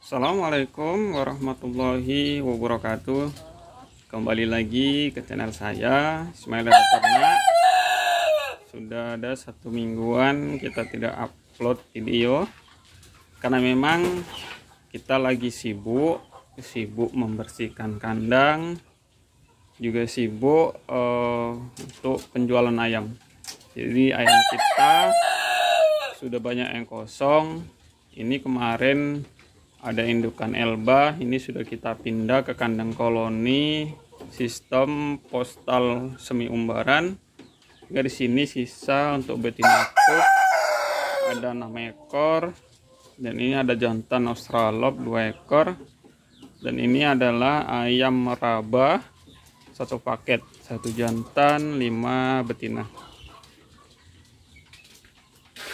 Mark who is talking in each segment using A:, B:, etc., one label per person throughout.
A: Assalamualaikum warahmatullahi wabarakatuh. Kembali lagi ke channel saya, Ismail Ternak. Sudah ada 1 mingguan kita tidak upload video karena memang kita lagi sibuk membersihkan kandang, juga sibuk untuk penjualan ayam. Jadi ayam kita sudah banyak yang kosong. Ini kemarin ada indukan Elba, ini sudah kita pindah ke kandang koloni sistem postal semi umbaran. Juga di sini sisa untuk betina pup ada 6 ekor, dan ini ada jantan Australorp 2 ekor, dan ini adalah ayam meraba 1 paket, 1 jantan 5 betina.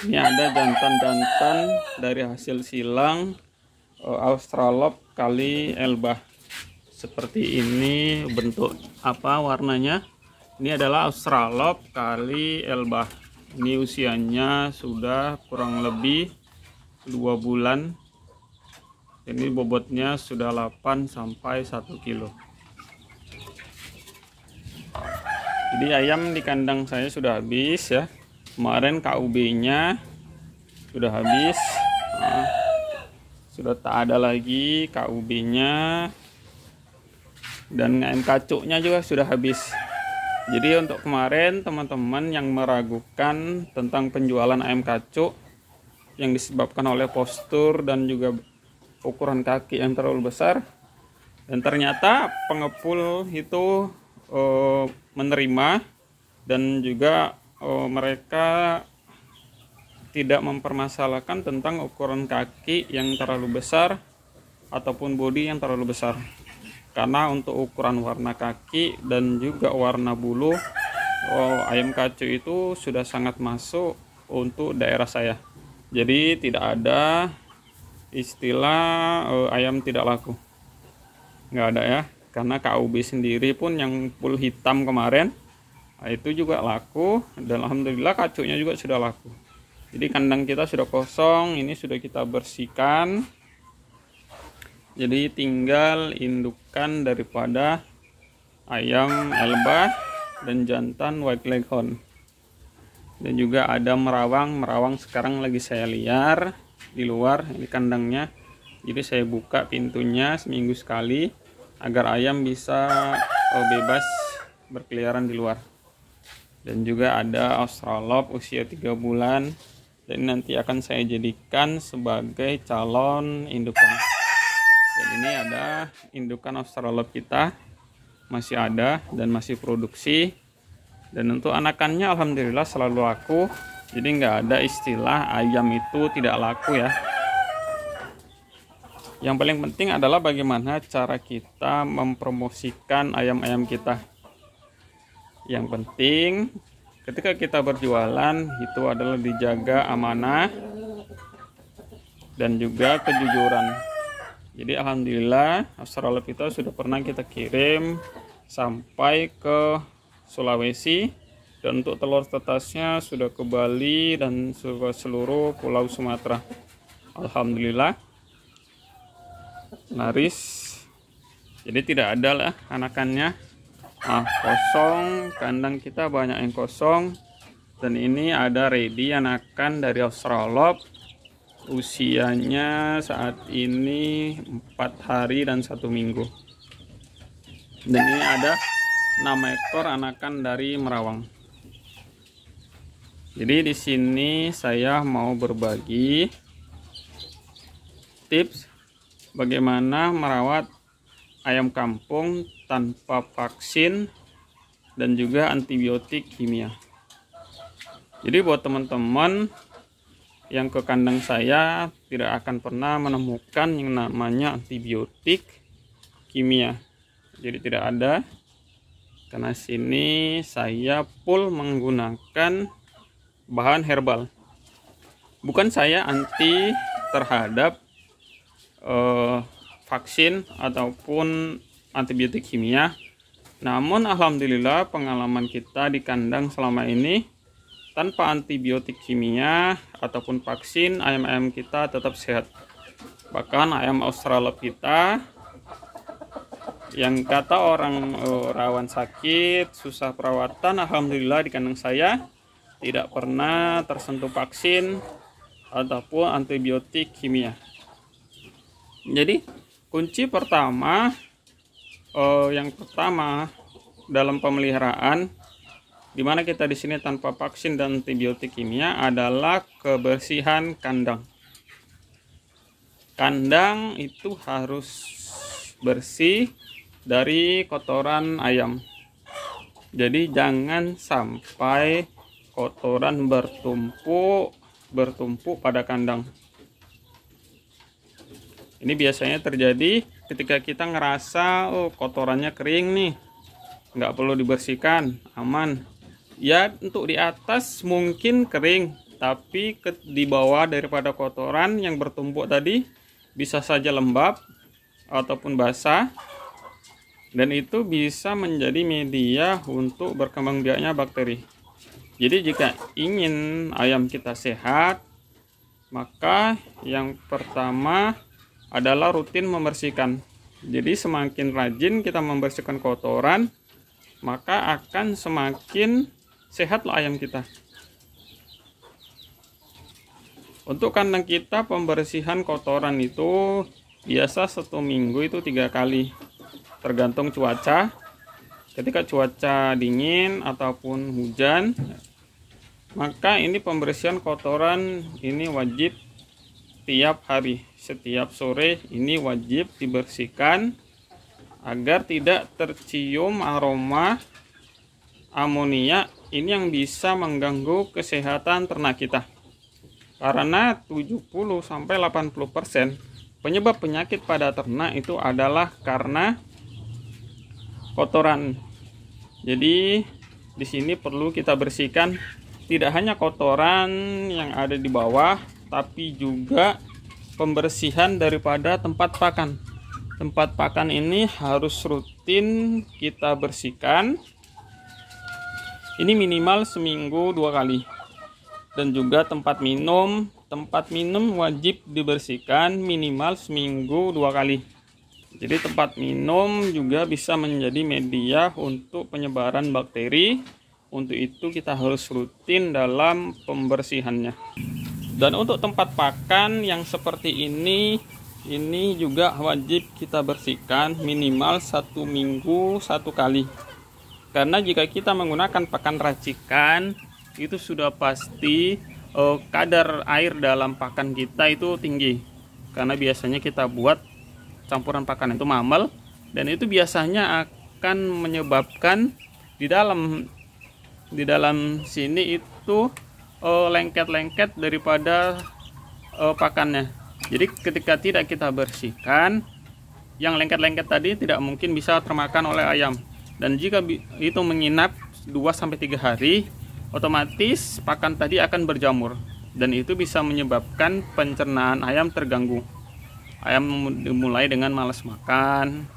A: Ini ada jantan-jantan dari hasil silang Australorp kali Elba. Seperti ini bentuk warnanya. Ini adalah Australorp kali Elba. Ini usianya sudah kurang lebih 2 bulan. Ini bobotnya sudah 8 sampai 1 kilo. Jadi ayam di kandang saya sudah habis ya. Kemarin KUB-nya sudah habis. Sudah tak ada lagi KUB-nya, dan ayam kacuknya juga sudah habis. Jadi untuk kemarin teman-teman yang meragukan tentang penjualan ayam kacuk yang disebabkan oleh postur dan juga ukuran kaki yang terlalu besar, dan ternyata pengepul itu menerima, dan juga mereka tidak mempermasalahkan tentang ukuran kaki yang terlalu besar ataupun bodi yang terlalu besar, karena untuk ukuran warna kaki dan juga warna bulu ayam kacuk itu sudah sangat masuk untuk daerah saya. Jadi tidak ada istilah ayam tidak laku, nggak ada ya, karena KUB sendiri pun yang full hitam kemarin itu juga laku, dan alhamdulillah kacuknya juga sudah laku. Jadi kandang kita sudah kosong, ini sudah kita bersihkan. Jadi tinggal indukan daripada ayam Elba dan jantan White Leghorn. Dan juga ada merawang sekarang lagi saya liar di luar, ini kandangnya. Jadi saya buka pintunya seminggu sekali agar ayam bisa bebas berkeliaran di luar. Dan juga ada Australorp usia 3 bulan. Dan nanti akan saya jadikan sebagai calon indukan. Dan ini ada indukan Australorp kita, masih ada dan masih produksi. Dan untuk anakannya alhamdulillah selalu laku. Jadi nggak ada istilah ayam itu tidak laku ya. Yang paling penting adalah bagaimana cara kita mempromosikan ayam-ayam kita. Yang penting ketika kita berjualan itu adalah dijaga amanah dan juga kejujuran. Jadi alhamdulillah Australorp kita sudah pernah kita kirim sampai ke Sulawesi, dan untuk telur tetasnya sudah ke Bali dan seluruh pulau Sumatera. Alhamdulillah laris. Jadi tidak ada lah anakannya. Kosong, kandang kita banyak yang kosong. Dan ini ada ready anakan dari Australorp, usianya saat ini 4 hari dan 1 minggu. Dan ini ada 6 ekor anakan dari merawang. Jadi di sini saya mau berbagi tips bagaimana merawat ayam kampung tanpa vaksin dan juga antibiotik kimia. Jadi buat teman-teman yang ke kandang saya tidak akan pernah menemukan yang namanya antibiotik kimia. Jadi tidak ada, karena sini saya full menggunakan bahan herbal. Bukan saya anti terhadap vaksin ataupun antibiotik kimia, namun alhamdulillah pengalaman kita di kandang selama ini tanpa antibiotik kimia ataupun vaksin ayam-ayam kita tetap sehat. Bahkan ayam Australorp kita yang kata orang rawan sakit, susah perawatan, alhamdulillah di kandang saya tidak pernah tersentuh vaksin ataupun antibiotik kimia. Jadi kunci pertama, yang pertama dalam pemeliharaan, dimana kita di sini tanpa vaksin dan antibiotik kimia, adalah kebersihan kandang. Kandang itu harus bersih dari kotoran ayam. Jadi jangan sampai kotoran bertumpuk pada kandang. Ini biasanya terjadi ketika kita ngerasa kotorannya kering nih, nggak perlu dibersihkan, aman. Ya, untuk di atas mungkin kering, tapi di bawah daripada kotoran yang bertumpuk tadi bisa saja lembab ataupun basah, dan itu bisa menjadi media untuk berkembang biaknya bakteri. Jadi jika ingin ayam kita sehat, maka yang pertama adalah rutin membersihkan. Jadi semakin rajin kita membersihkan kotoran, maka akan semakin sehatlah ayam kita. Untuk kandang kita pembersihan kotoran itu biasa 1 minggu itu 3 kali, tergantung cuaca. Ketika cuaca dingin ataupun hujan, maka ini pembersihan kotoran ini wajib tiap hari. Setiap sore ini wajib dibersihkan agar tidak tercium aroma amonia ini yang bisa mengganggu kesehatan ternak kita. Karena 70-80% penyebab penyakit pada ternak itu adalah karena kotoran. Jadi di sini perlu kita bersihkan tidak hanya kotoran yang ada di bawah, tapi juga pembersihan daripada tempat pakan. Tempat pakan ini harus rutin kita bersihkan. Ini minimal seminggu 2 kali. Dan juga tempat minum wajib dibersihkan minimal seminggu 2 kali. Jadi tempat minum juga bisa menjadi media untuk penyebaran bakteri. Untuk itu kita harus rutin dalam pembersihannya. Dan untuk tempat pakan yang seperti ini juga wajib kita bersihkan minimal 1 minggu 1 kali. Karena jika kita menggunakan pakan racikan, itu sudah pasti kadar air dalam pakan kita itu tinggi. Karena biasanya kita buat campuran pakan itu mamel, dan itu biasanya akan menyebabkan di dalam sini itu lengket-lengket daripada pakannya. Jadi ketika tidak kita bersihkan, yang lengket-lengket tadi tidak mungkin bisa termakan oleh ayam. Dan jika itu menginap 2-3 hari, otomatis pakan tadi akan berjamur, dan itu bisa menyebabkan pencernaan ayam terganggu. Ayam dimulai dengan malas makan,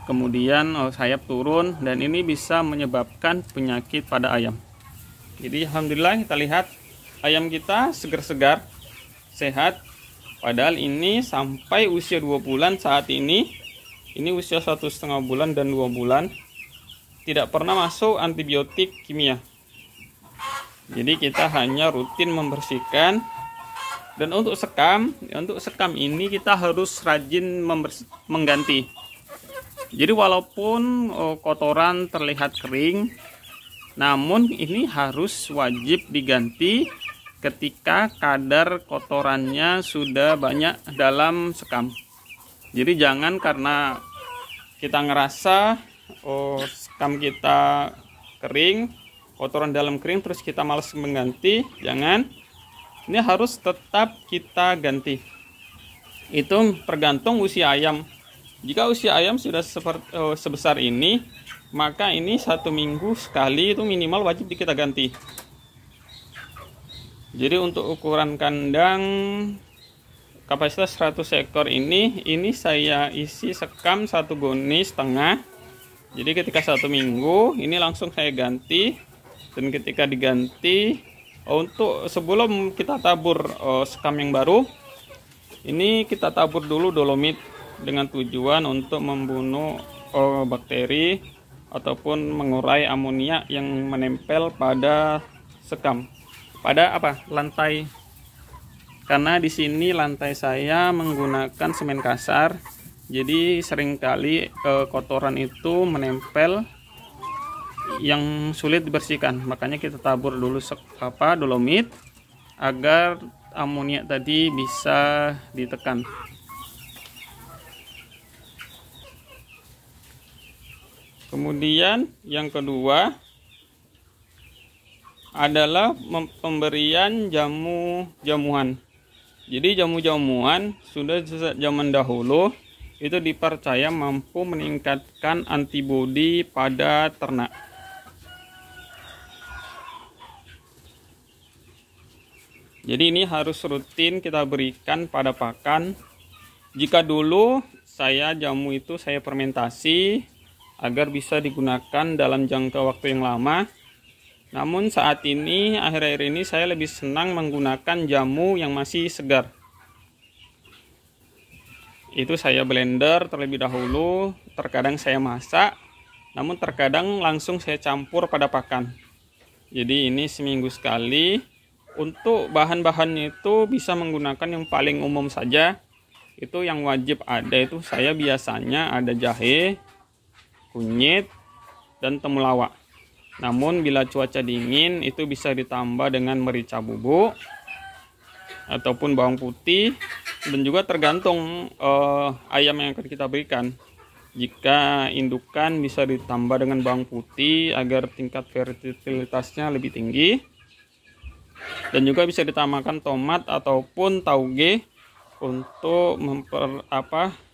A: kemudian sayap turun, dan ini bisa menyebabkan penyakit pada ayam. Jadi alhamdulillah kita lihat ayam kita segar-segar, sehat. Padahal ini sampai usia 2 bulan saat ini usia 1,5 bulan dan 2 bulan, tidak pernah masuk antibiotik kimia. Jadi kita hanya rutin membersihkan. Dan untuk sekam ini kita harus rajin mengganti. Jadi walaupun kotoran terlihat kering, namun ini harus wajib diganti ketika kadar kotorannya sudah banyak dalam sekam. Jadi jangan karena kita ngerasa sekam kita kering, kotoran dalam kering, terus kita malas mengganti. Jangan. Ini harus tetap kita ganti. Itu tergantung usia ayam. Jika usia ayam sudah sebesar ini, maka ini 1 minggu sekali itu minimal wajib kita ganti. Jadi untuk ukuran kandang kapasitas 100 ekor ini saya isi sekam 1,5 goni. Jadi ketika 1 minggu ini langsung saya ganti. Dan ketika diganti, untuk sebelum kita tabur sekam yang baru, Ini kita tabur dulu dolomit dengan tujuan untuk membunuh bakteri ataupun mengurai amonia yang menempel pada sekam, pada lantai. Karena di sini lantai saya menggunakan semen kasar, jadi seringkali kotoran itu menempel yang sulit dibersihkan. Makanya kita tabur dulu dolomit agar amonia tadi bisa ditekan. Kemudian yang kedua adalah pemberian jamuan. Jadi jamuan sudah sejak zaman dahulu itu dipercaya mampu meningkatkan antibodi pada ternak. Jadi ini harus rutin kita berikan pada pakan. Jika dulu jamu itu saya fermentasi agar bisa digunakan dalam jangka waktu yang lama. Namun saat ini, akhir-akhir ini saya lebih senang menggunakan jamu yang masih segar. Itu saya blender terlebih dahulu, terkadang saya masak, namun terkadang langsung saya campur pada pakan. Jadi ini seminggu sekali. Untuk bahan-bahannya itu bisa menggunakan yang paling umum saja. Itu yang wajib ada itu saya biasanya ada jahe, kunyit, dan temulawak. Namun bila cuaca dingin itu bisa ditambah dengan merica bubuk ataupun bawang putih, dan juga tergantung ayam yang akan kita berikan. Jika indukan bisa ditambah dengan bawang putih agar tingkat fertilitasnya lebih tinggi. Dan juga bisa ditambahkan tomat ataupun tauge untuk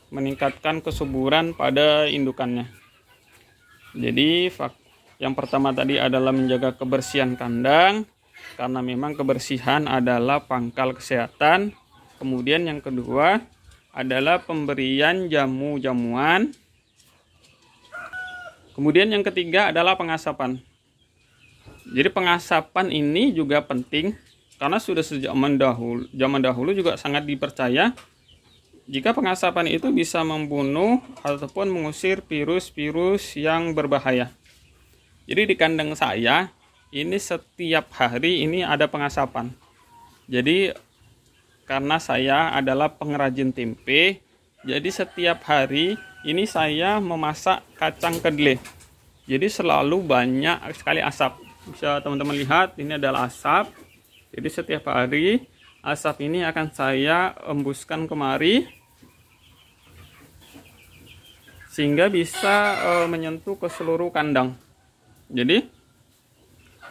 A: meningkatkan kesuburan pada indukannya. Jadi yang pertama tadi adalah menjaga kebersihan kandang, karena memang kebersihan adalah pangkal kesehatan. Kemudian yang kedua adalah pemberian jamuan. Kemudian yang ketiga adalah pengasapan. Jadi pengasapan ini juga penting karena sudah sejak zaman dahulu juga sangat dipercaya jika pengasapan itu bisa membunuh ataupun mengusir virus-virus yang berbahaya. Jadi di kandang saya ini setiap hari ini ada pengasapan. Jadi karena saya adalah pengrajin tempe, jadi setiap hari ini saya memasak kacang kedelai. Jadi selalu banyak sekali asap. Bisa teman-teman lihat, ini adalah asap. Jadi setiap hari asap ini akan saya embuskan kemari sehingga bisa menyentuh ke seluruh kandang. Jadi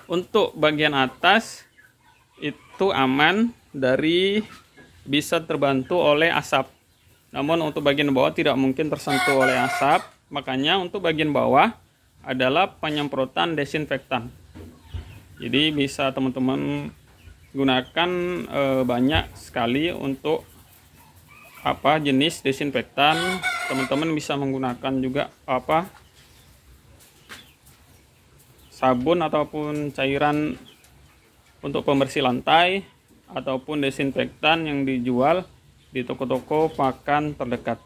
A: untuk bagian atas itu aman dari bisa terbantu oleh asap. Namun untuk bagian bawah tidak mungkin tersentuh oleh asap. Makanya untuk bagian bawah adalah penyemprotan desinfektan. Jadi bisa teman-teman gunakan banyak sekali untuk jenis desinfektan. Teman-teman bisa menggunakan juga sabun ataupun cairan untuk pembersih lantai ataupun desinfektan yang dijual di toko-toko pakan terdekat.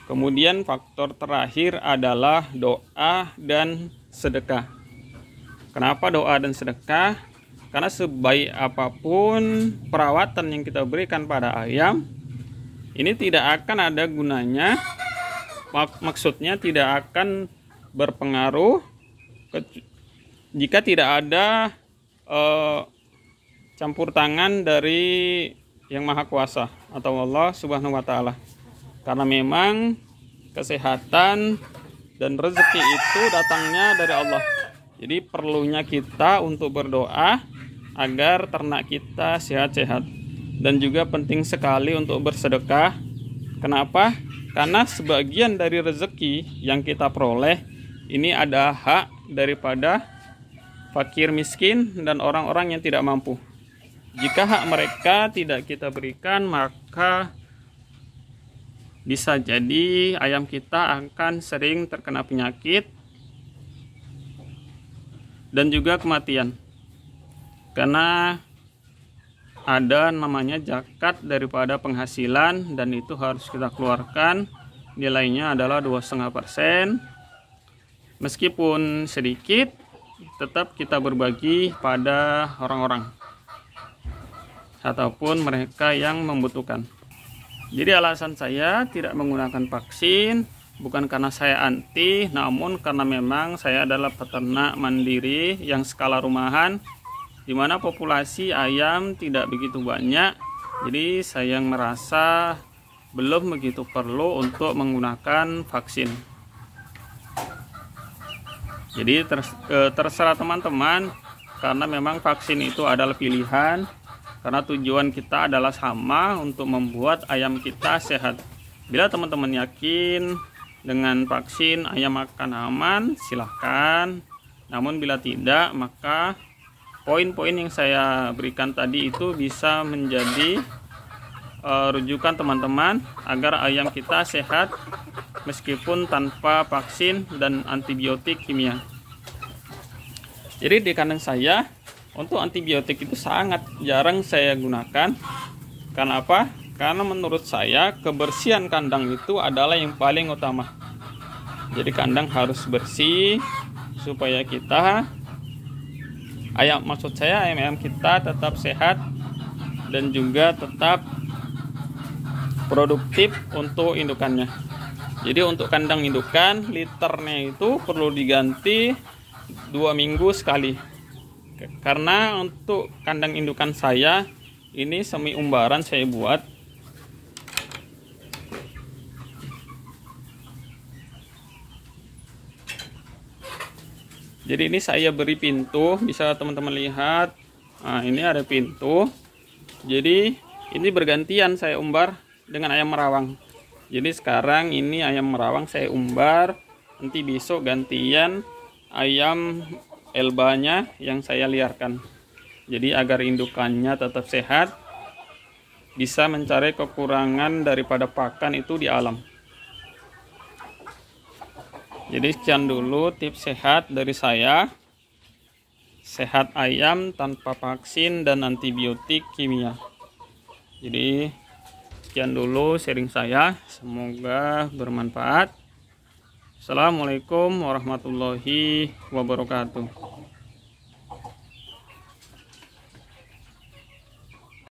A: Kemudian faktor terakhir adalah doa dan sedekah. Kenapa doa dan sedekah? Karena sebaik apapun perawatan yang kita berikan pada ayam, ini tidak akan ada gunanya. Maksudnya tidak akan berpengaruh jika tidak ada campur tangan dari Yang Maha Kuasa atau Allah Subhanahu wa Ta'ala. Karena memang kesehatan dan rezeki itu datangnya dari Allah. Jadi perlunya kita untuk berdoa agar ternak kita sehat-sehat. Dan juga penting sekali untuk bersedekah. Kenapa? Karena sebagian dari rezeki yang kita peroleh ini ada hak daripada fakir miskin dan orang-orang yang tidak mampu. Jika hak mereka tidak kita berikan, maka bisa jadi ayam kita akan sering terkena penyakit dan juga kematian. Karena ada namanya zakat daripada penghasilan, dan itu harus kita keluarkan. Nilainya adalah 2,5%. Meskipun sedikit, tetap kita berbagi pada orang-orang ataupun mereka yang membutuhkan. Jadi alasan saya tidak menggunakan vaksin bukan karena saya anti, namun karena memang saya adalah peternak mandiri yang skala rumahan, di mana populasi ayam tidak begitu banyak. Jadi saya merasa belum begitu perlu untuk menggunakan vaksin. Jadi terserah teman-teman, karena memang vaksin itu adalah pilihan, karena tujuan kita adalah sama, untuk membuat ayam kita sehat. Bila teman-teman yakin dengan vaksin ayam akan aman, silahkan. Namun bila tidak, maka poin-poin yang saya berikan tadi itu bisa menjadi rujukan teman-teman agar ayam kita sehat meskipun tanpa vaksin dan antibiotik kimia. Jadi di kandang saya untuk antibiotik itu sangat jarang saya gunakan. Karena apa? Karena menurut saya kebersihan kandang itu adalah yang paling utama. Jadi kandang harus bersih supaya kita ayam kita tetap sehat dan juga tetap produktif untuk indukannya. Jadi untuk kandang indukan, liternya itu perlu diganti 2 minggu sekali. Karena untuk kandang indukan saya ini semi umbaran saya buat. Jadi ini saya beri pintu, bisa teman-teman lihat. Nah, ini ada pintu. Jadi ini bergantian saya umbar dengan ayam merawang. Jadi sekarang ini ayam merawang saya umbar, nanti besok gantian ayam elbanya yang saya liarkan. Jadi agar indukannya tetap sehat, bisa mencari kekurangan daripada pakan itu di alam. Jadi sekian dulu tips sehat dari saya. Sehat ayam tanpa vaksin dan antibiotik kimia. Jadi sekian dulu sharing saya, semoga bermanfaat. Assalamualaikum warahmatullahi wabarakatuh.